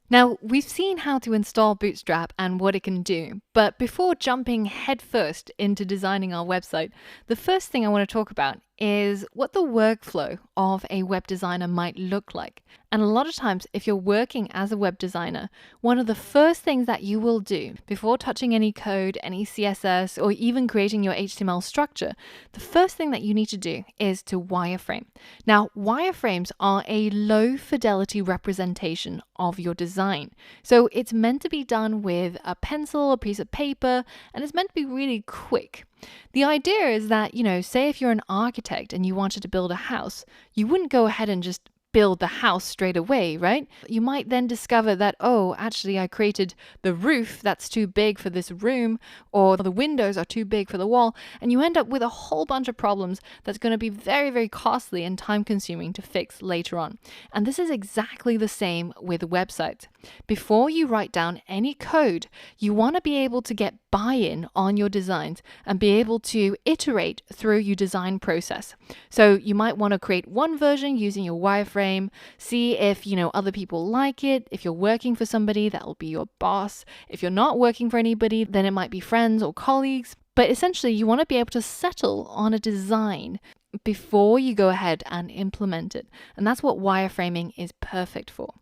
Now, we've seen how to install Bootstrap and what it can do, but before jumping headfirst into designing our website, the first thing I want to talk about is what the workflow of a web designer might look like. And a lot of times, if you're working as a web designer, one of the first things that you will do before touching any code, any CSS, or even creating your HTML structure, the first thing that you need to do is to wireframe. Now, wireframes are a low fidelity representation of your design. So it's meant to be done with a pencil, a piece of paper, and it's meant to be really quick. The idea is that, say if you're an architect and you wanted to build a house, you wouldn't go ahead and just build the house straight away, right? You might then discover that, oh, actually I created the roof that's too big for this room, or the windows are too big for the wall, and you end up with a whole bunch of problems that's going to be very, very costly and time consuming to fix later on. And this is exactly the same with websites. Before you write down any code, you want to be able to get buy-in on your designs and be able to iterate through your design process. So you might want to create one version using your wireframe, see if other people like it. If you're working for somebody, that will be your boss. If you're not working for anybody, then it might be friends or colleagues. But essentially, you want to be able to settle on a design before you go ahead and implement it. And that's what wireframing is perfect for.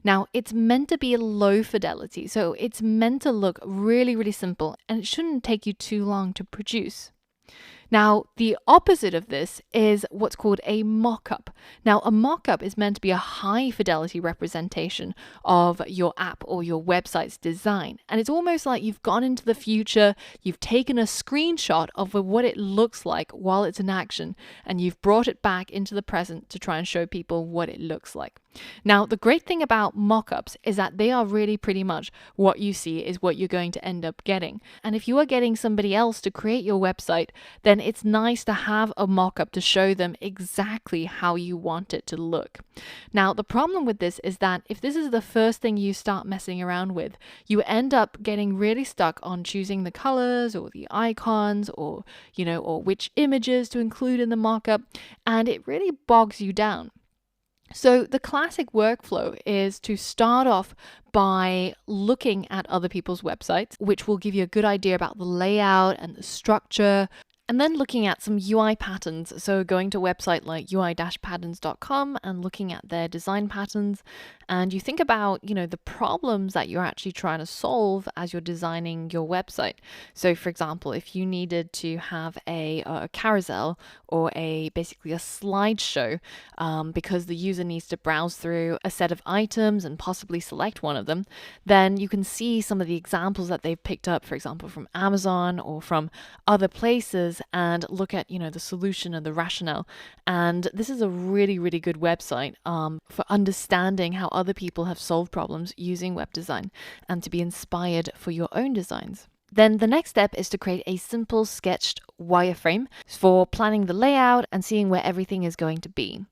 Now, it's meant to be low fidelity, so it's meant to look really, really simple, and it shouldn't take you too long to produce. Now, the opposite of this is what's called a mock-up. Now, a mock-up is meant to be a high fidelity representation of your app or your website's design. And it's almost like you've gone into the future, you've taken a screenshot of what it looks like while it's in action, and you've brought it back into the present to try and show people what it looks like. Now, the great thing about mock-ups is that they are really pretty much what you see is what you're going to end up getting. And if you are getting somebody else to create your website, then it's nice to have a mock-up to show them exactly how you want it to look. Now, the problem with this is that if this is the first thing you start messing around with, you end up getting really stuck on choosing the colors or the icons or which images to include in the mock-up, and it really bogs you down. So the classic workflow is to start off by looking at other people's websites, which will give you a good idea about the layout and the structure, and then looking at some UI patterns. So going to a website like ui-patterns.com and looking at their design patterns. And you think about, the problems that you're actually trying to solve as you're designing your website. So for example, if you needed to have a carousel or basically a slideshow, because the user needs to browse through a set of items and possibly select one of them, then you can see some of the examples that they've picked up, for example, from Amazon or from other places, and look at the solution and the rationale. And this is a really, really good website for understanding how other people have solved problems using web design and to be inspired for your own designs. Then the next step is to create a simple sketched wireframe for planning the layout and seeing where everything is going to be.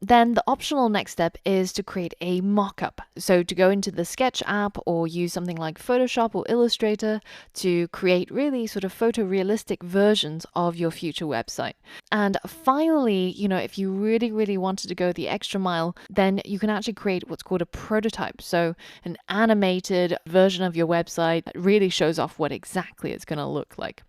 Then the optional next step is to create a mock-up. So to go into the Sketch app or use something like Photoshop or Illustrator to create really sort of photorealistic versions of your future website. And finally, if you really, really wanted to go the extra mile, then you can actually create what's called a prototype. So an animated version of your website that really shows off what exactly it's going to look like.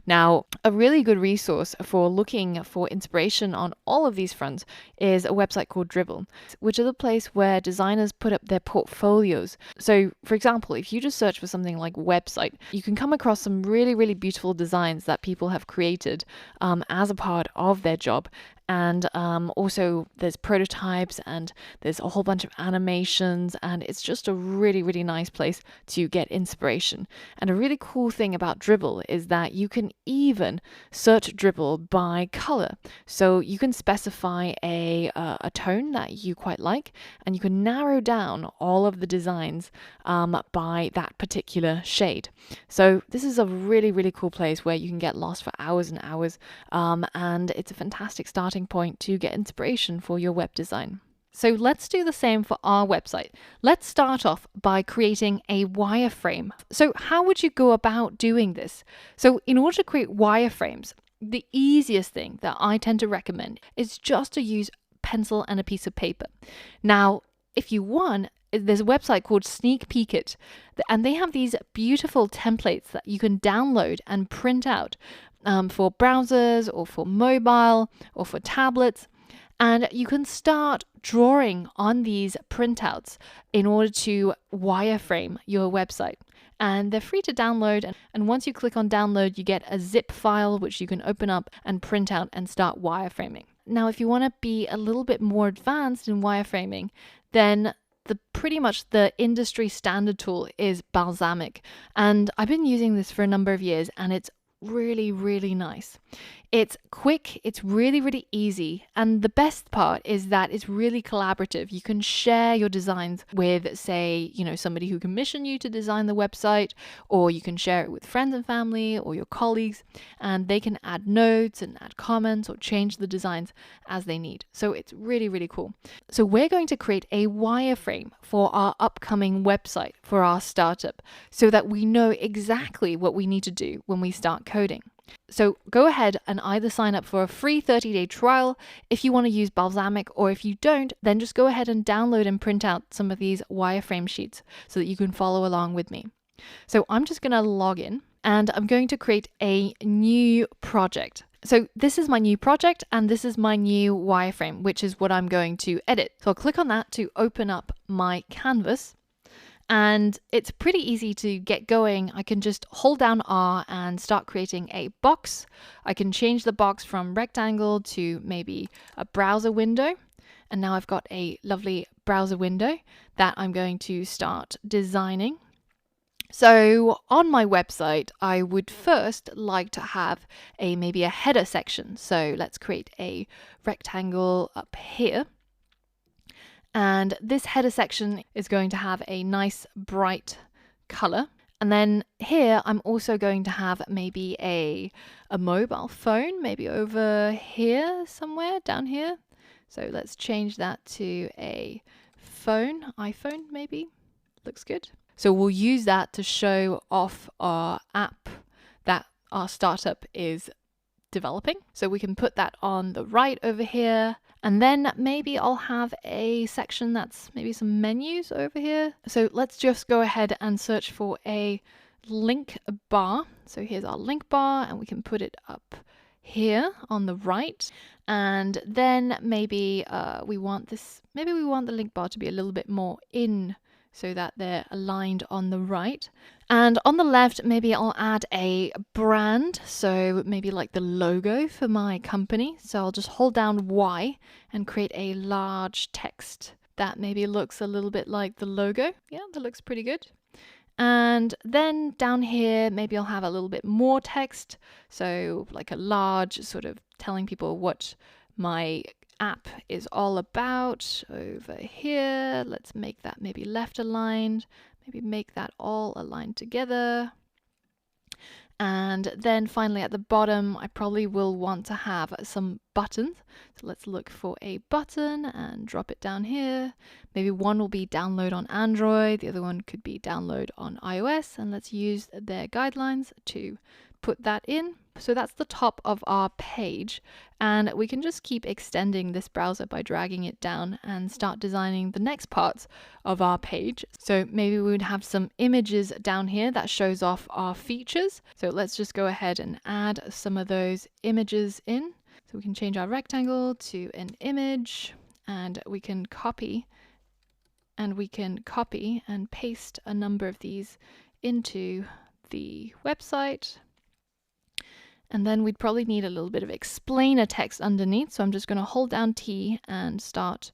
Now, a really good resource for looking for inspiration on all of these fronts is a website called Dribbble, which is a place where designers put up their portfolios. So, for example, if you just search for something like website, you can come across some really, really beautiful designs that people have created as a part of their job. And also there's prototypes and there's a whole bunch of animations, and it's just a really, really nice place to get inspiration. And a really cool thing about Dribbble is that you can even search Dribbble by color. So you can specify a tone that you quite like, and you can narrow down all of the designs by that particular shade. So this is a really, really cool place where you can get lost for hours and hours, and it's a fantastic starting point to get inspiration for your web design. So let's do the same for our website. Let's start off by creating a wireframe. So how would you go about doing this? So in order to create wireframes, the easiest thing that I tend to recommend is just to use pencil and a piece of paper. Now, if you want, there's a website called Sneak Peek It, and they have these beautiful templates that you can download and print out for browsers or for mobile or for tablets. And you can start drawing on these printouts in order to wireframe your website. And they're free to download. And once you click on download, you get a zip file which you can open up and print out and start wireframing. Now, if you want to be a little bit more advanced in wireframing, then pretty much the industry standard tool is Balsamiq. And I've been using this for a number of years, and it's really, really nice. It's quick, it's really, really easy, and the best part is that it's really collaborative. You can share your designs with, say, somebody who commissioned you to design the website, or you can share it with friends and family or your colleagues, and they can add notes and add comments or change the designs as they need. So it's really, really cool. So we're going to create a wireframe for our upcoming website for our startup so that we know exactly what we need to do when we start coding. So go ahead and either sign up for a free 30-day trial if you want to use Balsamiq, or if you don't, then just go ahead and download and print out some of these wireframe sheets so that you can follow along with me. So I'm just going to log in and I'm going to create a new project. So this is my new project and this is my new wireframe, which is what I'm going to edit. So I'll click on that to open up my canvas. And it's pretty easy to get going. I can just hold down R and start creating a box. I can change the box from rectangle to maybe a browser window. And now I've got a lovely browser window that I'm going to start designing. So on my website, I would first like to have maybe a header section. So let's create a rectangle up here. And this header section is going to have a nice bright color. And then here, I'm also going to have maybe a mobile phone, maybe over here somewhere, down here. So let's change that to a iPhone maybe. Looks good. So we'll use that to show off our app that our startup is developing. So we can put that on the right over here. And then maybe I'll have a section that's maybe some menus over here. So let's just go ahead and search for a link bar. So here's our link bar and we can put it up here on the right. And then maybe we want the link bar to be a little bit more in so that they're aligned on the right. And on the left, maybe I'll add a brand, so maybe like the logo for my company. So I'll just hold down Y and create a large text that maybe looks a little bit like the logo. Yeah, that looks pretty good. And then down here, maybe I'll have a little bit more text. So like a large sort of telling people what my app is all about over here. Let's make that maybe left aligned, maybe make that all aligned together. And then finally at the bottom, I probably will want to have some buttons. So let's look for a button and drop it down here. Maybe one will be download on Android, the other one could be download on iOS, and let's use their guidelines to put that in. So that's the top of our page, and we can just keep extending this browser by dragging it down and start designing the next parts of our page. So maybe we would have some images down here that shows off our features. So let's just go ahead and add some of those images in. So we can change our rectangle to an image, and we can copy and paste a number of these into the website. And then we'd probably need a little bit of explainer text underneath. So I'm just going to hold down T and start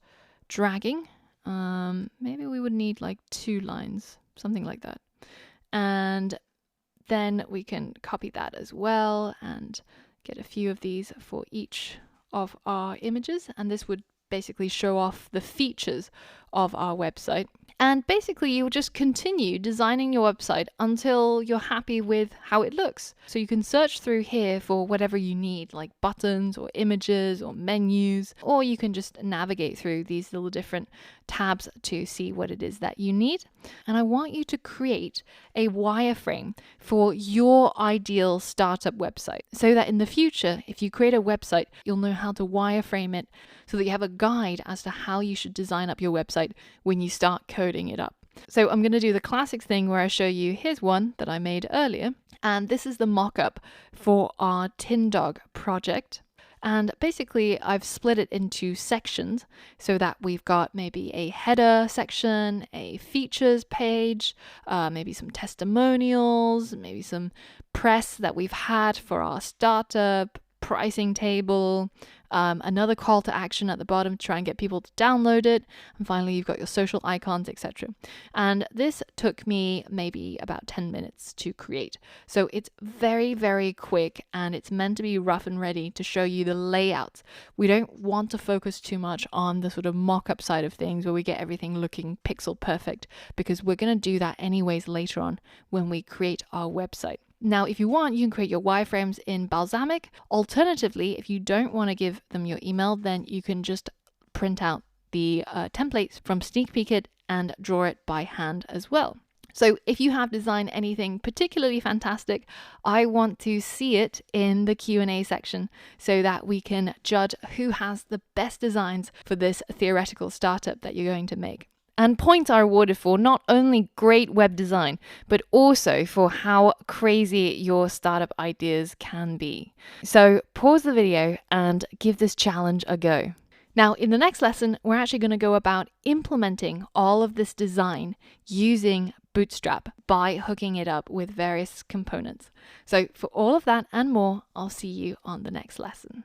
dragging. Maybe we would need like 2 lines, something like that. And then we can copy that as well and get a few of these for each of our images. And this would basically show off the features of our website. And basically you will just continue designing your website until you're happy with how it looks. So you can search through here for whatever you need, like buttons or images or menus, or you can just navigate through these little different tabs to see what it is that you need. And I want you to create a wireframe for your ideal startup website so that in the future, if you create a website, you'll know how to wireframe it so that you have a guide as to how you should design up your website website when you start coding it up. So I'm going to do the classic thing where I show you, here's one that I made earlier, and this is the mock-up for our Tin Dog project. And basically I've split it into sections so that we've got maybe a header section, a features page, maybe some testimonials, maybe some press that we've had for our startup, pricing table, another call to action at the bottom to try and get people to download it, and finally you've got your social icons, etc. And this took me maybe about 10 minutes to create. So it's very, very quick, and it's meant to be rough and ready to show you the layouts. We don't want to focus too much on the sort of mock-up side of things where we get everything looking pixel perfect, because we're going to do that anyways later on when we create our website. Now, if you want, you can create your wireframes in Balsamic. Alternatively, if you don't want to give them your email, then you can just print out the templates from Sneak Peek It and draw it by hand as well. So if you have designed anything particularly fantastic, I want to see it in the Q&A section so that we can judge who has the best designs for this theoretical startup that you're going to make. And points are awarded for not only great web design, but also for how crazy your startup ideas can be. So pause the video and give this challenge a go. Now, in the next lesson, we're actually going to go about implementing all of this design using Bootstrap by hooking it up with various components. So for all of that and more, I'll see you on the next lesson.